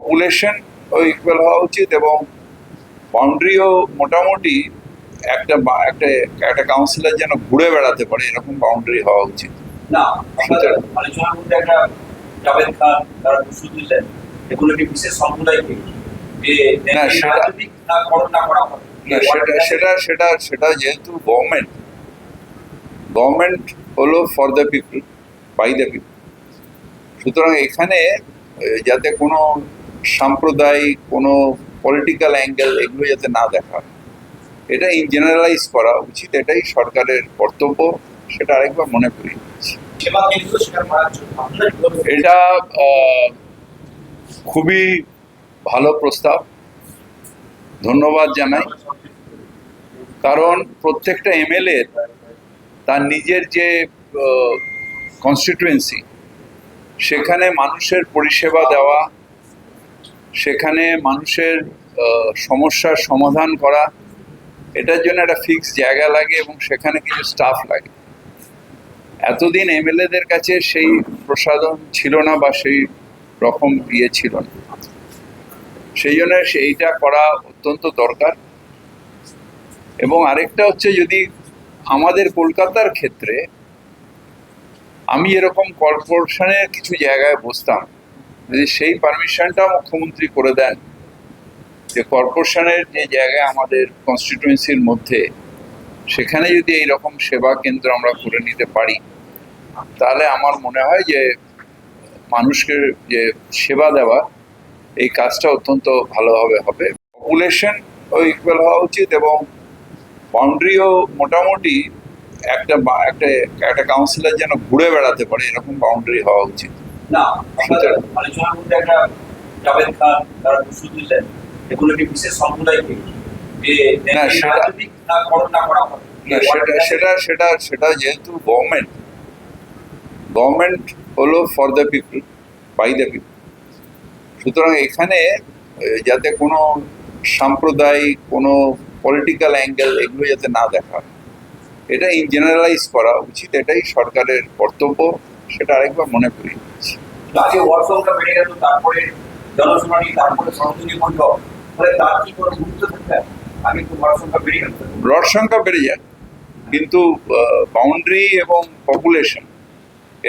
Population equal হওয়া উচিত এবং বাউন্ডারিও মোটামুটি একটা একটা একটা কাউন্সিলর যেন ঘুরে বেড়াতে পারে এরকম বাউন্ডারি হওয়া উচিত। না আলোচনার মধ্যে একটা জাভেদ খান তারা প্রস্তুত দিলেন এগুলো কি বিশেষ সম্প্রদায়কে যে রাজনৈতিক না করা হয় সেটা সেটা সেটা যেহেতু গভর্নমেন্ট হলো for the people by the people, সুতরাং এখানে যাতে কোনো সাম্প্রদায়িক কোনো পলিটিক্যাল অ্যাঙ্গেল এগুলো যাতে না দেখা, এটা ইন জেনারেলাইজ করা উচিত, এটাই সরকারের কর্তব্য, সেটা আরেকবার মনে করিয়ে দিচ্ছি। এটা খুবই ভালো প্রস্তাব, ধন্যবাদ জানাই। কারণ প্রত্যেকটা এমএলএ তার নিজের যে কনস্টিটুয়েন্সি সেখানে মানুষের পরিষেবা দেওয়া, সেখানে মানুষের সমস্যার সমাধান করা, এটার জন্য একটা ফিক্স জায়গা লাগে এবং সেখানে কিছু স্টাফ লাগে। এতদিন এমএলএদের কাছে সেই প্রসাধন ছিল না বা সেই রকম ইয়ে ছিল না, সেই জন্য সেইটা করা অত্যন্ত দরকার। এবং আরেকটা হচ্ছে, যদি আমাদের কলকাতার ক্ষেত্রে আমি এরকম কর্পোরেশনের কিছু জায়গায় বসতাম, যদি সেই পারমিশনটা মুখ্যমন্ত্রী করে দেন যে কর্পোরেশনের যে জায়গায় আমাদের কনস্টিটিউয়েন্সির মধ্যে সেখানে যদি এইরকম সেবা কেন্দ্র আমরা করে নিতে পারি, তাহলে আমার মনে হয় যে মানুষকে যে সেবা দেওয়া এই কাজটা অত্যন্ত ভালোভাবে হবে। পপুলেশন ইকুয়াল হওয়া উচিত এবং বাউন্ডারিও মোটামুটি একটা একটা কাউন্সিলর যেন ঘুরে বেড়াতে পারে এরকম বাউন্ডারি হওয়া উচিত। না আলোচনার মধ্যে একটা জাভেদ খান তারা প্রস্তুত দিলেন এগুলো কি বিশেষ সম্প্রদায়কে যে রাজনৈতিক না করা হয় সেটা সেটা সেটা যেহেতু গভর্নমেন্ট হলো for the people by the people, সুতরাং এখানে যাতে কোনো সাম্প্রদায়িক কোনো পলিটিক্যাল অ্যাঙ্গেল এগুলো যাতে না দেখা, এটা ইন জেনারেলাইজ করা উচিত, এটাই সরকারের কর্তব্য, সেটা আরেকবার মনে করিয়ে দিচ্ছি। আজকে ওয়ার্কশপটা বেড়ে গেল, তারপরে জনশুনানি, তারপরে সংশোধনী বৈঠক, ফলে তার কি কোনো গুরুত্ব থাকবে? আগে তো ওয়ার্কশপটা বেড়ে গেল, লট সংখ্যা বেড়ে যায়, কিন্তু বাউন্ডারি এবং পপুলেশন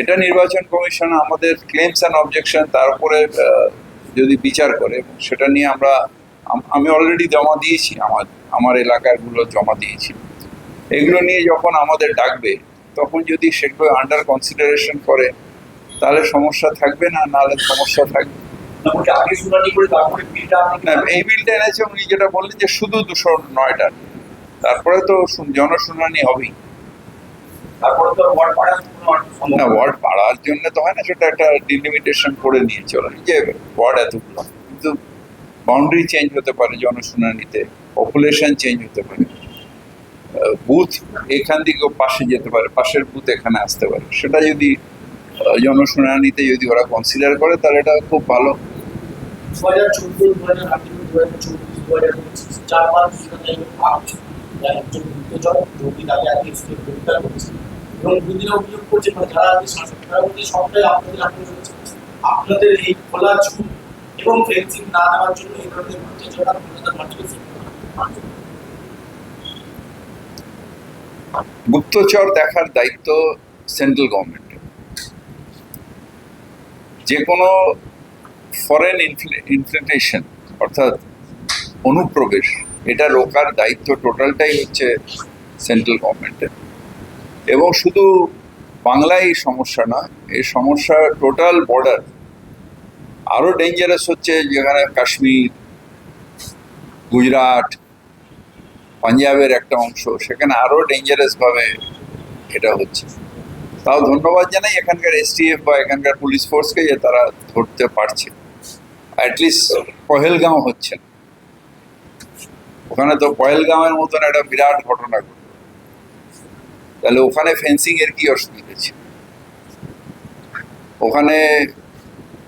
এটা নির্বাচন কমিশন আমাদের ক্লেমস অ্যান্ড অবজেকশন তার উপরে যদি বিচার করে, সেটা নিয়ে আমি অলরেডি জমা দিয়েছি, আমার এলাকাগুলো জমা দিয়েছি। এগুলো নিয়ে যখন আমাদের ডাকবে তখন যদি সেগুলো আন্ডার কনসিডারেশন করে তাহলে সমস্যা থাকবে না, নাহলে সমস্যা থাকবে। এই বিলটা এনেছে উনি যেটা বললেন যে শুধু 209টা, তারপরে তো জনশুনানি হবেই। না, ওয়ার্ড বাড়ার জন্য তো হয় না, সেটা একটা ডিলিমিটেশন করে নিয়ে চলে যে ওয়ার্ড এতগুলো, কিন্তু বাউন্ডারি চেঞ্জ হতে পারে জনশুনানিতে, পপুলেশন চেঞ্জ হতে পারে, বুথ এখান থেকে পাশে যেতে পারে, পাশের বুথ এখানে আসতে পারে, সেটা যদি জনশুনানিতে যদি ওরা কনসিডার করে তাহলে এটা খুব ভালো। 2014 এবং দুদিনে অভিযোগ করছে যারা আপনাদের এই খোলা ঝুঁক এবং ফেন্সিং না দেওয়ার জন্য এই ধরনের গুপ্তচর দেখার দায়িত্ব সেন্ট্রাল গভর্নমেন্টের। যে কোনো ফরেন ইনফিল্ট্রেশন অর্থাৎ অনুপ্রবেশ, এটা রোকার দায়িত্ব টোটালটাই হচ্ছে সেন্ট্রাল গভর্নমেন্টের। এবং শুধু বাংলায় এই সমস্যা না, এই সমস্যা টোটাল বর্ডার। আরও ডেঞ্জারাস হচ্ছে যেখানে কাশ্মীর, গুজরাট, পাঞ্জাবের একটা অংশ, সেখানে আরও ডেঞ্জারাসভাবে এটা হচ্ছে। তাও ধন্যবাদ জানাই এখানকার এসটিএফ বা এখানকার পুলিশ ফোর্সকে যে তারা ধরতে পারছে। অ্যাটলিস্ট পহেলগাঁও হচ্ছে, ওখানে তো পহেলগাঁওয়ের মতন একটা বিরাট ঘটনা ঘটল, তাহলে ওখানে ফেন্সিং এর কি অসুবিধা ছিল? ওখানে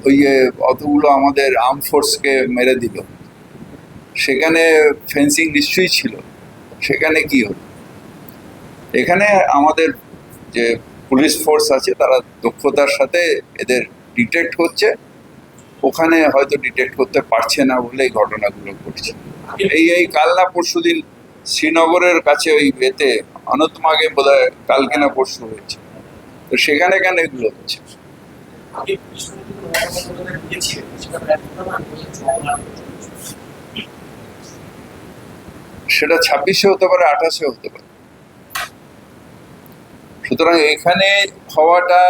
ওই যে অতগুলো আমাদের আর্ম ফোর্সকে মেরে দিল, সেখানে ফেন্সিং নিশ্চয়ই ছিল, সেখানে কি হলো? এখানে আমাদের যে পুলিশ ফোর্স আছে তারা দক্ষতার সাথে এদের ডিটেক্ট করছে ওখানে হয়তো ডিটেক্ট করতে পারছে না বলে এই ঘটনাগুলো ঘটছে। এই কাল না পরশু দিন শ্রীনগরের কাছে ওই এতে অনন্তমাগে বোধ হয় কালকে না পরশু হয়েছে, তো সেখানে কেন এগুলো হচ্ছে? সেটা 26-এ হতে পারে, 28-এ হতে পারে। সুতরাং এখানে হওয়াটা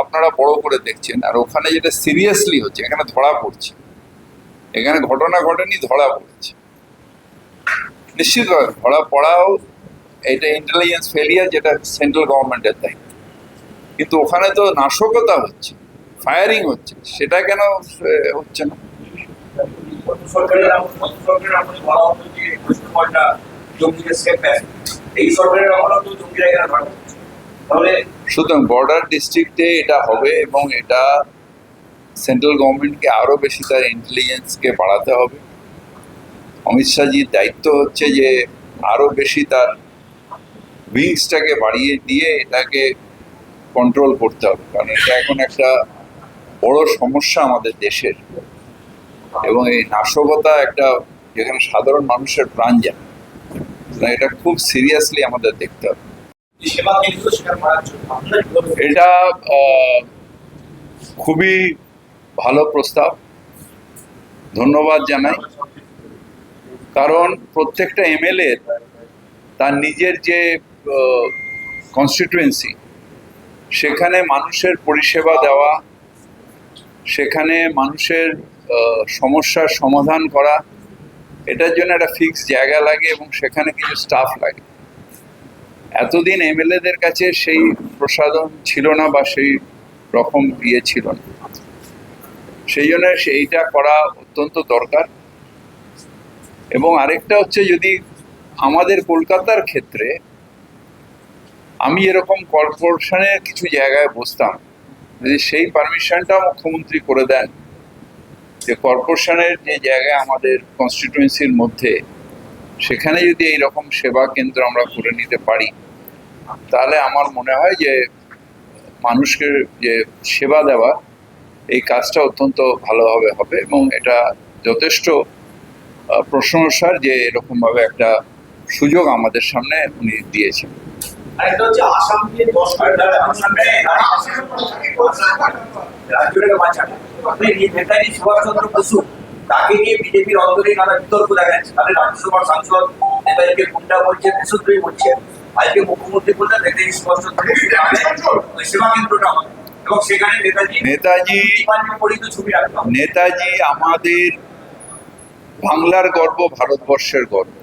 আপনারা বড় করে দেখছেন, আর ওখানে যেটা সিরিয়াসলি হচ্ছে এখানে ধরা পড়ছে। এখানে ঘটনা ঘটেনি, ধরা পড়েছে। নিশ্চিতভাবে ধরা পড়াও এটা ইন্টেলিজেন্স ফেলিয়ার, যেটা সেন্ট্রাল গভর্নমেন্টের দায়িত্ব। কিন্তু ওখানে তো নাশকতা হচ্ছে, ফায়ারিং হচ্ছে, সেটা কেন হচ্ছে না? সরকারের আমলে বলা হতো যে মুসলমানরা জঙ্গিদের সেফ আছে, এই সরকারের আমলে তো জঙ্গিরা এখানে ধরা পড়ছে। তাহলে সুতরাং বর্ডার ডিস্ট্রিক্টে এটা হবে, এবং এটা সেন্ট্রাল গভর্নমেন্টকে আরো বেশি তার ইন্টেলিজেন্সকে বাড়াতে হবে। অমিত শাহজির দায়িত্ব হচ্ছে যে আরো বেশি তার উইংসটাকে বাড়িয়ে দিয়ে এটাকে কন্ট্রোল করতে হবে, কারণ এটা এখন একটা বড় সমস্যা আমাদের দেশের। এবং এই নাশকতা একটা, যেখানে সাধারণ মানুষের প্রাণ যায়, এটা খুব সিরিয়াসলি আমাদের দেখতে হবে। সেবা কেন্দ্র সেখানে মারার জন্য আপনারা কি বলবেন? এটা খুবই ভালো প্রস্তাব, ধন্যবাদ জানাই। কারণ প্রত্যেকটা এমএলএ তার নিজের যে কনস্টিটুয়েন্সি, সেখানে মানুষের পরিষেবা দেওয়া, সেখানে মানুষের সমস্যার সমাধান করা, এটার জন্য একটা ফিক্স জায়গা লাগে এবং সেখানে কিছু স্টাফ লাগে। এতদিন এমএলএদের কাছে সেই প্রসাধন ছিল না বা সেই রকম ছিল না, সেই জন্য সেইটা করা অত্যন্ত দরকার। এবং আরেকটা হচ্ছে, যদি আমাদের কলকাতার ক্ষেত্রে আমি এরকম কর্পোরেশনের কিছু জায়গায় বসতাম, যদি সেই পারমিশনটা মুখ্যমন্ত্রী করে দেন যে কর্পোরেশনের যে জায়গায় আমাদের কনস্টিটিউয়েন্সির মধ্যে, সেখানে যদি এইরকম সেবা কেন্দ্র আমরা করে নিতে পারি, তাহলে আমার মনে হয় যে মানুষকে যে সেবা দেওয়া, এই কাজটা অত্যন্ত ভালোভাবে হবে। এবং এটা যথেষ্ট প্রশংসার যে এরকমভাবে একটা সুযোগ আমাদের সামনে উনি দিয়েছেন। আরেকটা হচ্ছে আসাম দিয়ে 10 ঘন্টা আসামে রাজ্যটাকে বাঁচানো। আপনি নেতাজি সুভাষচন্দ্র বসু তাকে নিয়ে বিজেপির অন্তরে নানা বিতর্ক দেখা যাচ্ছে। তাদের রাজ্যসভার সাংসদ নেতাজিকে গুন্ডা বলছে, দেশদ্রোহী বলছে। আজকে মুখ্যমন্ত্রী বললেন নেতাজি সুভাষচন্দ্র বসু সেবা কেন্দ্রটা আমাদের, এবং সেখানে নেতাজি আমাদের বাংলার গর্ব, ভারতবর্ষের গর্ব।